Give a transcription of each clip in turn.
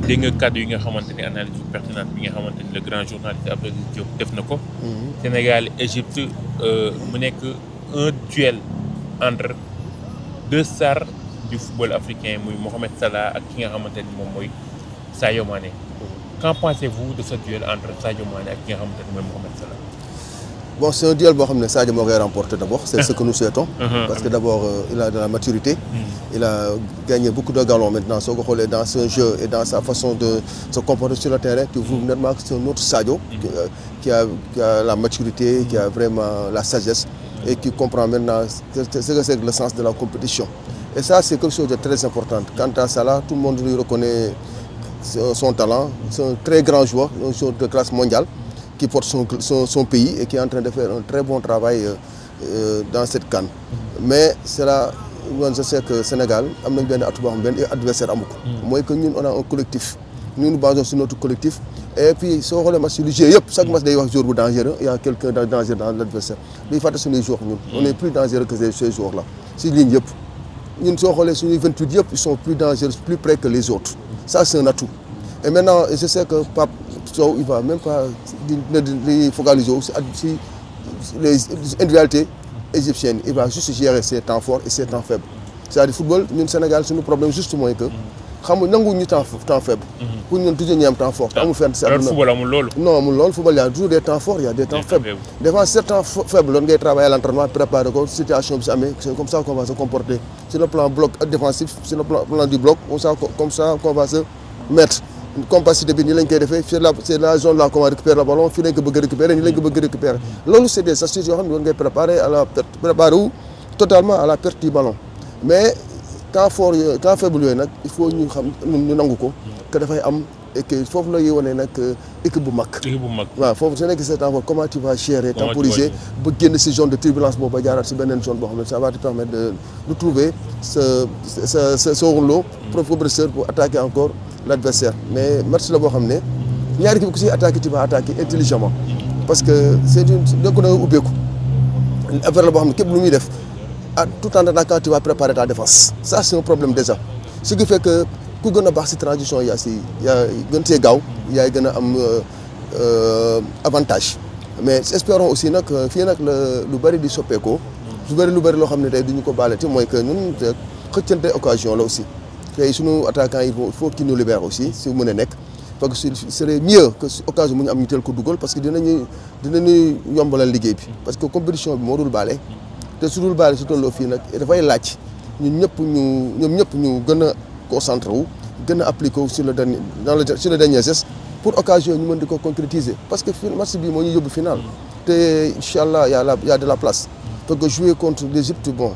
dégg nga kàddu yi nga xamante ni analyse bu pertinente bi nga xamante ni le grand journaliste Abdou Diop def na ko. Sénégal Égypte mu nekk un duel entre deux stars du football africain muy Mohamed Salah ak ki nga xamante ni moom mooy Sadio Mané. Qu'en pensez-vous de ce duel entre Sadio Mané ak ki nga xamante ni mooy Mohamed Salah? Bon, c'est un duel boo xam ne Sadio moo koy remporté d'abord, c'est ce que nous souhaitons. Parce que d'abord il a de la maturité. Il a gagné beaucoup de galons maintenant soo ko xoolee dans son jeu et dans sa façon de se comporter sur le terrain. Tu vois nettement que c'est un autre Sadio qui a la maturité, qui a vraiment la sagesse et qui comprend maintenant ce que c'est que le sens de la compétition. Et ça, c'est quelque chose de très important. Quant à Salah, tout le monde lui reconnaît son talent. C'est un très grand joueur, un joueur de classe mondiale qui porte son pays et qui est en train de faire un très bon travail dans cette CAN. Mais c'est là, je sais que Sénégal am nañ benn atu boo xam benn adversaire amu ko. mooy que ñun on a un collectif. Nous nous basons sur notre collectif. Et puis soo xoolee match lu jeu yëpp chaque match day wax joueur bu dangereux, il y a quelqu'un de dangereux dans l'adversaire. Day fàtte suñuy joueurs ñun. On est plus dangereux que ces joueurs là. Si ligne yëpp ñun soo xoolee suñuy 28 yëpp ils sont plus dangereux, plus près que les autres. Ça c'est un atout. Et maintenant je sais que Pape Sow il va même pas di focaliser si les individualités égyptiennes. Il va juste gérer ses temps forts et ses temps faibles. C'est-à-dire football ñun Sénégal suñu problème juste mooy que xam nga nanguwuñu temps faible. pour ñun toujours ñu am temps fort. amul fenn si àdduna football amul loolu. non amul loolu football y a toujours des temps forts, il y a des temps faibles. Des fois ces temps faibles loolu ngay travailler à l'entraînement préparer ko situation bi si amee c'est comme ça qu'on va se comporter sur le plan bloc défensif, sur le plan du bloc comme ça qu'on va se mettre. Compacité bi nii lañ koy defee c'est la zone là qu'on va récupérer le ballon fii lañ ko bëgg a récupérer nii lañ ko bëgg a récupérer loolu c'est des astuces yoo xam ne war ngay préparer à la perte préparer wu totalement à la perte du ballon. Mais temps fort yooyu temps faible yooyu nag il faut ñu xam ñu nangu ko que dafay am et que foofu la ñuy wane nag équipe bu mag. équipe bu mag waaw foofu su nekkee temps fort comment tu vas gérer temporiser ba génn si zone de turbulence boobu ba jaaraat si beneen zone boo xam ne ça va te permettre de trouver ce rouleau progresseur pour attaquer encore l'adversaire. Mais match la boo xam ne ñaari équipe ku si attaquer tu vas attaquer intelligemment parce que c'est une dëkk na ubbeeku affaire la boo xam ne képp lu muy def tout en attaquant tu vas préparer ta défense. Ça c'est un problème déjà ce qui fait que ku gën a baax si transition yaa gën see gaaw yaay gën a am avantage. Mais espérons aussi nag fii nag lu bëri di soppeekoo lu bëri loo xam ne tey duñu ko baalati mooy que ñun xëccante occasion la aussi. tey sunu attaquants yi il faut qu'ils nous libèrent aussi si mën a nekk parce que ce serait mieux que occasion mu ñu am ñu teel ko dugal parce que dinañu yombalal liggéey bi parce que compétition bi moo dul baale te su dul baale su tolloo fii nag dafay laaj ñoom ñëpp ñu gën a concentré wu gën a appliqué wu sur le dernier geste pour occasion ñu mën di ko concrétiser parce que match bi moo ñu yóbbu final te incha allah y a de la place parce que jouer contre l'Égypte bon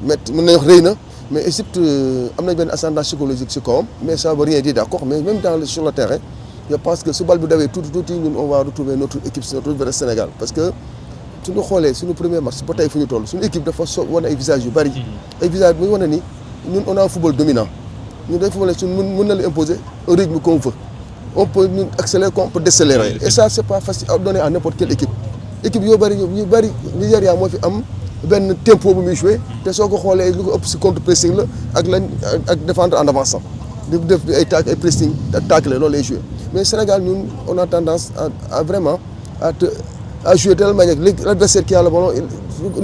mën nañu wax rëy na. Mais Égypte am nañ benn ascendance psychologique ci kawam mais ça veut rien dire d'accord mais même sur le terrain je pense que su bal bi dawee tuuti ñun on va retrouver notre équipe notre vrai Sénégal parce que suñu xoolee suñu premier match ba tey fu ñu toll suñu équipe dafa wane ay visages yu bari ay visages muy wane ni ñun on a un football dominant ñun day football suñu mën na la imposer un rythme qu'on veut on peut ñun accélérer comme on peut décélérer et ça c'est pas facile à donner à n'importe quelle équipe yu bari Nigeria moo fi am benn tempo bu muy joué te soo ko xoolee lu ko ëpp si contre pressing la ak défendre en avançant di def ay pressing ak tackler loolu lay joué mais Sénégal ñun on a tendance à vraiment à jouer de telle manière que l'adversaire qui a le ballon lu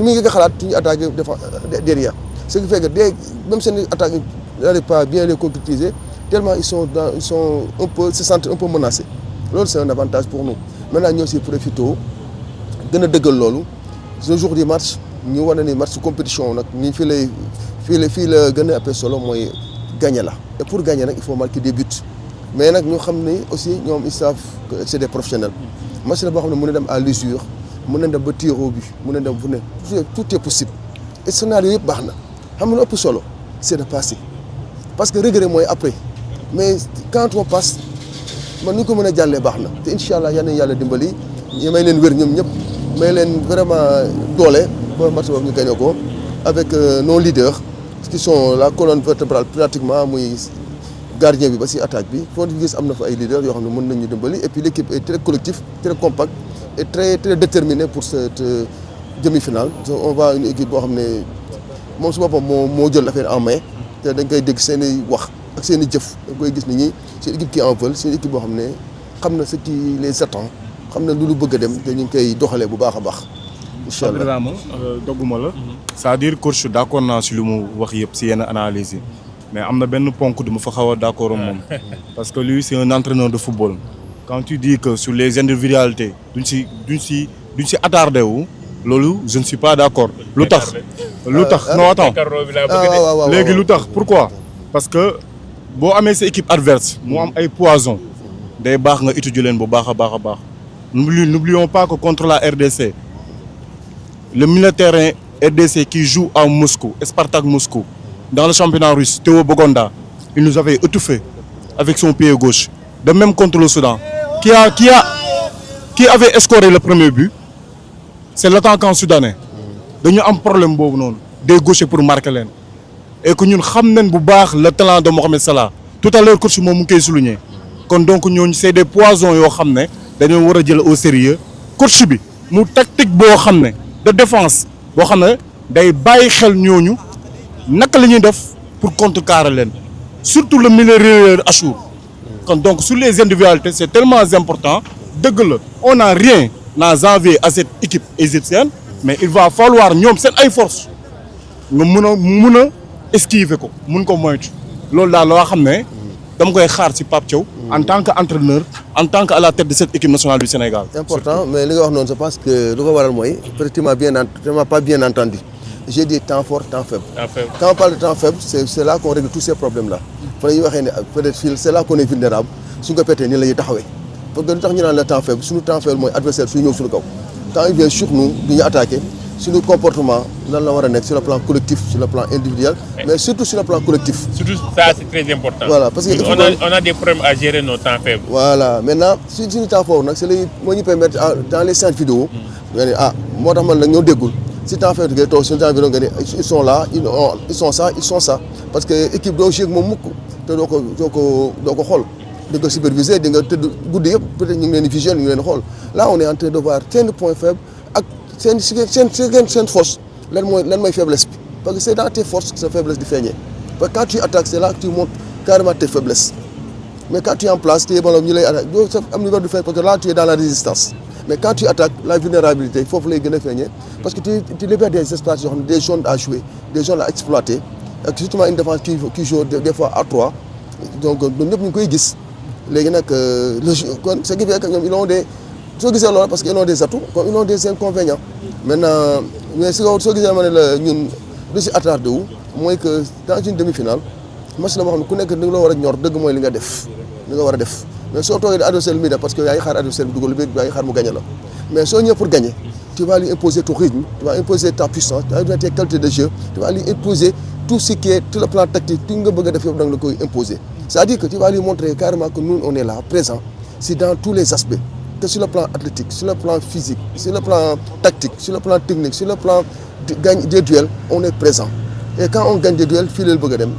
muy nga xalaat suñu attaquer derrière ce qui fait que même seen attaque n'arrive pas à bien les concrétiser tellement ils sont un peu se sentent un peu menacés loolu c'est un avantage pour nous maintenant ñoo si profité gën a dëggal loolu ce jour du match ñu wane ni match compétition nag ñi fii la gën a ëpp solo mooy gagner la et pour gagner nag il faut marquer des buts mais nag ñu xam ni aussi ñoom ils savent que c'est des professionnels match la boo xam ne mën na dem à l'usure mën na dem ba tir au but mën na dem fu ne tout est possible et scénario yëpp baax na xam nga lu ëpp solo c'est de passer parce que regret mooy après mais quand on passe man ni ñu ko mën a jàllee baax na te incha allah yal na yàlla dimbali ñu may leen wér ñoom ñëpp may leen vraiment doole ba match boobu ñu gagné ko avec nos leaders qui sont la colonne vertébrale pratiquement muy gardien bi ba si attaque bi foo gis am na fa ay leaders yoo xam ne mën nañu dimbali et puis l'équipe est très collective très compacte et très déterminée pour cette demi-finale. On va une équipe boo xam ne moom su boppam moo jël affaire en main te dañ koy dégg seen i wax ak seen i jëf da koy gis ni ñi c'est une équipe qui en veut c'est une équipe boo xam ne xam na ce qui les attend xam na lu bëgg a dem te ñu ngi koy doxalee bu baax a baax incha allah. Ibrahima dogguma la. c'est-à-dire coach d'accord naa si lu mu wax yëpp si yenn analyse yi mais am na benn ponk du ma fa xaw a d'accord ak moom parce que lui c'est un entraîneur de football quand tu dis que sur les individualités duñ si attardé wu loolu je ne suis pas d'accord. lu tax non attends léegi lu tax pourquoi parce que boo amee sa équipe adverse mu am ay poison day baax nga étudier leen bu baax a baax a baax n'oublions pas que contre la RDC le milieu de terrain RDC qui joue à Moscou Spartak Moscou dans le championnat russe Théo Bogonda il nous avait étouffé avec son pied gauche de même contre le Soudan qui avait escoré le premier but c'est l'attaquant soudanais dañu am problème boobu noonu des gauchers pour marquer leen et que ñun xam nañ bu baax le talent de Mohamed Salah tout à l'heure coach moom mu ngi koy souligner kon donc ñooñu c'est des poisons yoo xam ne dañoo war a jël au sérieux coach bi mu tactique boo xam ne de défense boo xam ne day bàyyi xel ñooñu naka la ñuy def pour contrecarrer leen surtout le milieu relayeur Achour kon donc sur les individualités c'est tellement important dëgg la on n'a rien à envier à cette équipe égyptienne mais il va falloir ñoom seen ay force nga mun a esquiver ko mun ko moytu loolu daal loo xam ne dama koy xaar ci Pape Thiaw en tant qu'entraîneur en tant que à la tête de cette équipe nationale du Sénégal. C'est important mais li nga wax noonu je pense que lu ko waral mooy peut-être tu m'as pas bien entendu j'ai dit temps fort temps faible. Quand on parle de temps faible c'est là qu'on règle tous ces problèmes là fa la ñuy waxee ne peut-être fii c'est là qu'on est vulnérable suñ ko pétee nii la ñuy taxawee parce que lu tax ñu naan le temps faible suñu temps faible mooy adversaire suy ñëw suñu kaw quand il vient sur nous du ñu attaquer suñu comportement lan la war a nekk sur le plan collectif sur le plan individuel mais surtout sur le plan collectif. Surtout ça c'est très important. Voilà parce que on a des problèmes à gérer nos temps faibles. Voilà maintenant suñu temps fort nag c'est lay moo ñu permettre dans les séances vidéo nga ne moo tax man nag ñoo déggul si temps faible ngay toog suñu temps vidéo nga ne ils sont là ils sont ça parce que équipe doo jouer moom mukk te doo ko xool di ko superviser di nga tëdd guddi yëpp peut-être ñu ngi leen di vigier ñu ngi leen di xool là on est en train de voir seen point faible ak seen force lan mooy faiblesse bi parce que c'est dans tes forces que sa faiblesse di feeñee parce que quand tu attaques c'est là que tu montres carrément tes faiblesses mais quand tu es en place tu es ballon ñu lay attaque doo sa am niveau de faire parce que là tu es dans la résistance mais quand tu attaques la vulnérabilité foofu lay gën a feeñee parce que tu libères des espaces yoo xam ne des zones à jouer des zones à exploiter ak surtout une défense qui joue des fois à 3 donc ñoom ñëpp ñu ngi koy gis léegi nag kon ce qui fait que ñoom ils ont des soo gisee loolu parce que ils ont des atouts comme ils ont des inconvénients maintenant mais soo gisee ma ne la ñun du si attardé wu mooy que dans une demi-finale match la boo xam ne ku nekk li la war a ñor dëgg mooy li nga war a def mais soo toogee di adversaire mi def parce que yaa ngi xaar adversaire bi dugal bi yaa ngi xaar mu gagner la mais soo ñëwee pour gagner tu vas lui imposer ton rythme tu vas imposer ta puissance tu vas imposer tes qualités de jeu tu vas lui imposer tout ce qui est tout le plan tactique tout nga bëgg a def yëpp da nga la koy imposer c'est-à-dire que tu vas lui montrer carrément que nous on est là présent c'est dans tous les aspects que sur le plan athlétique sur le plan physique sur le plan tactique sur le plan technique sur le plan gagne des duels on est présent et quand on gagne des duels fii la bëgg a dem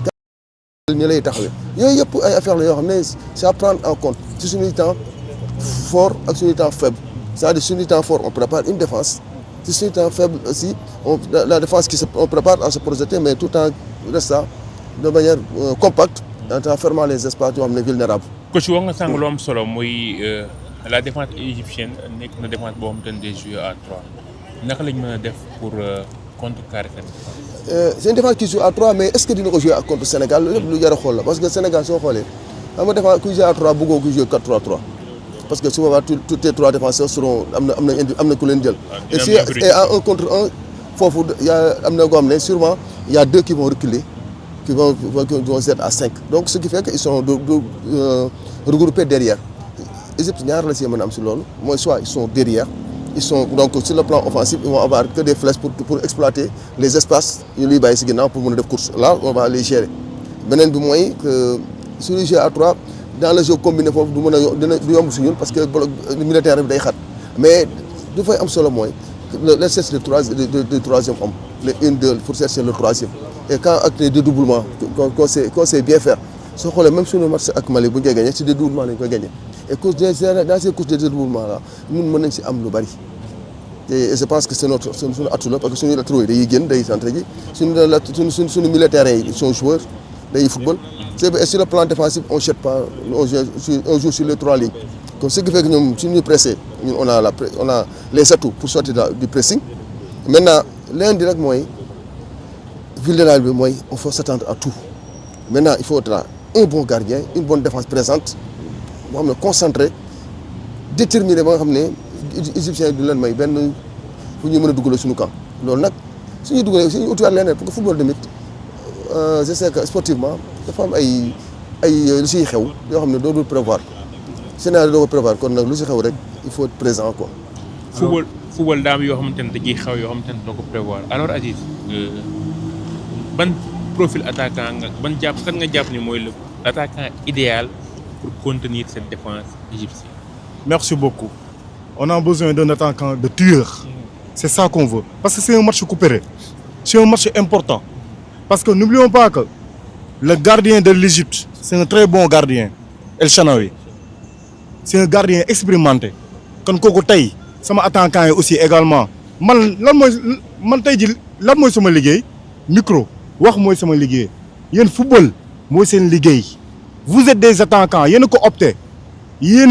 ñu lay taxawee yooyu yëpp ay affaires la yoo xam ne c'est à prendre en compte ci suñuy temps fort ak suñuy temps faible c'est-à-dire suñuy temps fort on prépare une défense ci suñuy temps faible aussi la défense on prépare à se projeter mais tout en restant de manière compacte en fermant les espaces yoo xam ne vulnérables. coach wax nga sànq lu am solo muy la défense égyptienne nekk na défense boo xamante ne day jouer à 3 naka lañ mën a def pour contrecarrer tamit. c'est une défense qui joue à 3 mais est-ce que dina ko jouer ak contre Sénégal loolu yëpp lu jar a xool la parce que Sénégal soo xoolee xam nga défense kuy jouer à 3 bëggoo kuy jouer 4-3-3 parce que su boobaa tous tes 3 défenseurs seront am na ku leen jël. et à 1 contre 1 foofu am na koo xam ne sûrement il y a 2 qui vont reculer. qui vont être à 5 donc ce qui fait que ils sont regroupés derrière Égypte ñaar la si mën a am si loolu mooy soit ils sont derrière ils sont donc sur le plan offensif ils vont avoir que des flèches pour exploiter les espaces yu luy bàyyi si ginnaaw pour mën a def course là on va les gérer beneen bi mooy que sur le jeu à 3 dans le jeu combiné foofu du mën a du yomb si ñun parce que militaire bi day xat mais du fay am solo mooy le cherche de troisième homme le 1-2 pour chercher le troisième et quand ak les dédoublements qu'on sait bien faire soo xoolee même suñu match ak Mali bu ñu koy gagné ci dédoublement lañ koy gagné et dans ces courses de dédoublement là ñun mën nañ si am lu bari et je pense que c'est suñu atout la parce que suñu latéraux yi dañuy génn day centre ji suñu militaires yi ils sont joueurs day football. Et sur le plan défensif on jette pas, on joue sur les 3 lignes. Comme ce qui fait que ñoom suñu pressé ñun on a les atouts pour sortir du pressing. Maintenant l'un di nag mooy vulnérable bi mooy il faut s'attendre à tout. Maintenant il faudra un bon gardien, une bonne défense présente boo xam ne concentré déterminé ba nga xam ne égyptien du leen may benn fu ñu mën a dugalee suñu camp. Loolu nag suñuy dugalee suñuy utiwaat leneen pour que football tamit je sais que sportivement dafa am ay lu siy xew yoo xam ne doo dul prévoir scénario doo ko prévoir kon nag lu si xew rek il faut être présent quoi. football daam yoo xamante ne dañuy xew yoo xamante ne doo ko prévoir alors Aziz ban profil attaquant nga kan nga jàpp ni mooy l'attaquant idéal pour contenir cette défense égyptienne. Merci beaucoup. On a besoin d'un attaquant de tueur. C'est ça qu'on veut. Parce que c'est un match coupéré. C'est un match important. Parce que n'oublions pas que le gardien de l'Égypte, c'est un très bon gardien, El Chanaoui. C'est un gardien expérimenté. Quand kooku tey sama attaquant yi aussi également man tey ji lan mooy sama liggéey micro wax mooy sama liggéey yéen football mooy seen liggéey. Vous êtes des attaquants yéen a ko opté yéen